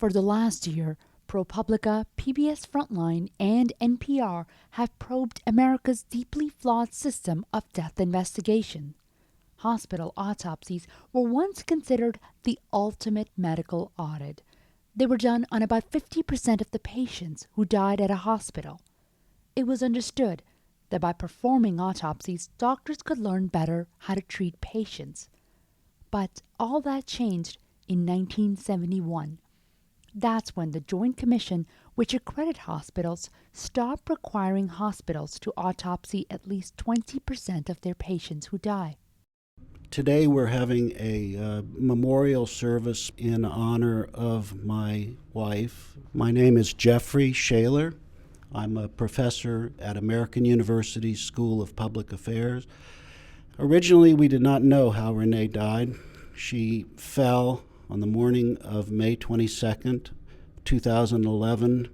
For the last year, ProPublica, PBS Frontline, and NPR have probed America's deeply flawed system of death investigation. Hospital autopsies were once considered the ultimate medical audit. They were done on about 50% of the patients who died at a hospital. It was understood that by performing autopsies, doctors could learn better how to treat patients. But all that changed in 1971. That's when the Joint Commission, which accredited hospitals, stopped requiring hospitals to autopsy at least 20% of their patients who die. Today we're having a memorial service in honor of my wife. My name is Jeffrey Shaler. I'm a professor at American University's School of Public Affairs. Originally, we did not know how Renee died. She fell on the morning of May 22nd, 2011,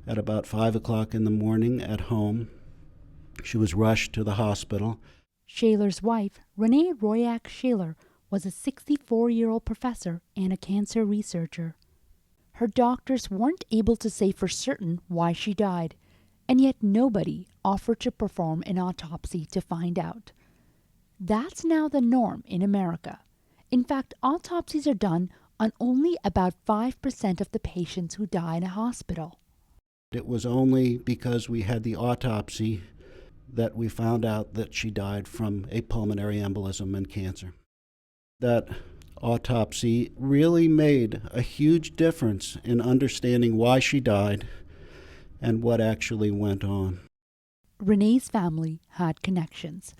at about 5 o'clock in the morning at home. She was rushed to the hospital. Shaler's wife, Renee Royak Shaler, was a 64-year-old professor and a cancer researcher. Her doctors weren't able to say for certain why she died, and yet nobody offered to perform an autopsy to find out. That's now the norm in America. In fact, autopsies are done on only about 5% of the patients who die in a hospital. It was only because we had the autopsy that we found out that she died from a pulmonary embolism and cancer. That autopsy really made a huge difference in understanding why she died and what actually went on. Renee's family had connections.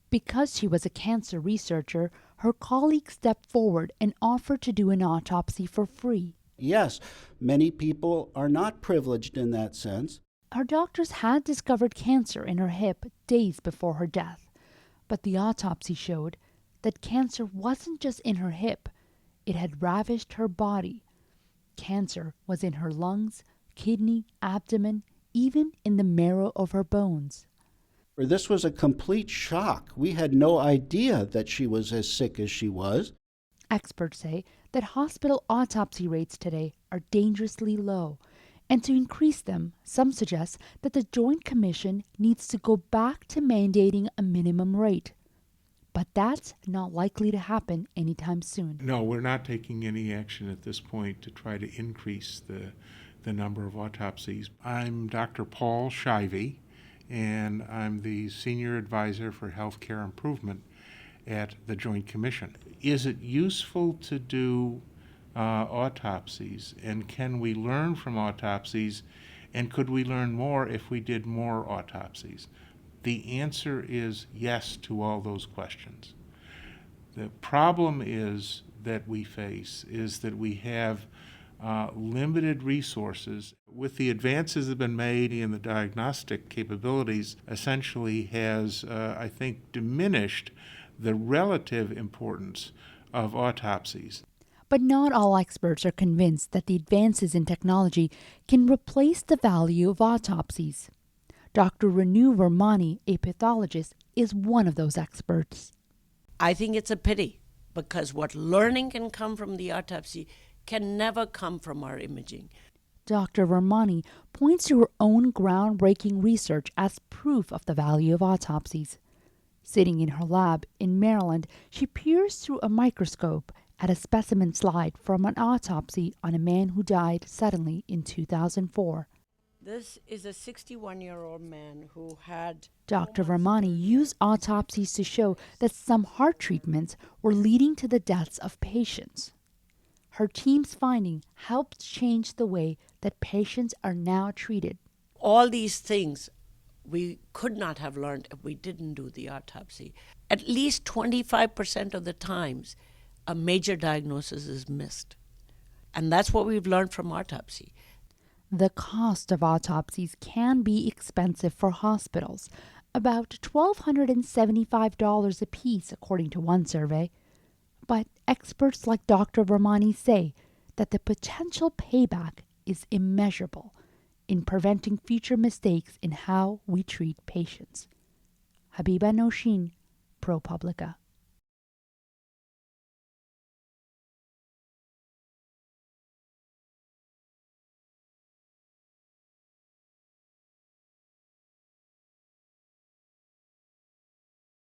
Because she was a cancer researcher, her colleagues stepped forward and offered to do an autopsy for free. Yes, many people are not privileged in that sense. Her doctors had discovered cancer in her hip days before her death, but the autopsy showed that cancer wasn't just in her hip, it had ravaged her body. Cancer was in her lungs, kidney, abdomen, even in the marrow of her bones. This was a complete shock. We had no idea that she was as sick as she was. Experts say that hospital autopsy rates today are dangerously low, and to increase them, some suggest that the Joint Commission needs to go back to mandating a minimum rate. But that's not likely to happen anytime soon. No, we're not taking any action at this point to try to increase the number of autopsies. I'm Dr. Paul Shivey, and I'm the Senior Advisor for Healthcare Improvement at the Joint Commission. Is it useful to do autopsies, and can we learn from autopsies, and could we learn more if we did more autopsies? The answer is yes to all those questions. The problem is that we face is that we have limited resources. With the advances that have been made in the diagnostic capabilities, essentially has, I think, diminished the relative importance of autopsies. But not all experts are convinced that the advances in technology can replace the value of autopsies. Dr. Renu Vermani, a pathologist, is one of those experts. I think it's a pity because what learning can come from the autopsy can never come from our imaging. Dr. Vermani points to her own groundbreaking research as proof of the value of autopsies. Sitting in her lab in Maryland, she peers through a microscope at a specimen slide from an autopsy on a man who died suddenly in 2004. This is a 61-year-old man who had... Dr. Vermani used autopsies to show that some heart treatments were leading to the deaths of patients. Her team's finding helped change the way that patients are now treated. All these things we could not have learned if we didn't do the autopsy. At least 25% of the times, a major diagnosis is missed. And that's what we've learned from autopsy. The cost of autopsies can be expensive for hospitals, about $1,275 apiece, according to one survey. But experts like Dr. Vermani say that the potential payback is immeasurable in preventing future mistakes in how we treat patients. Habiba Noshin, ProPublica.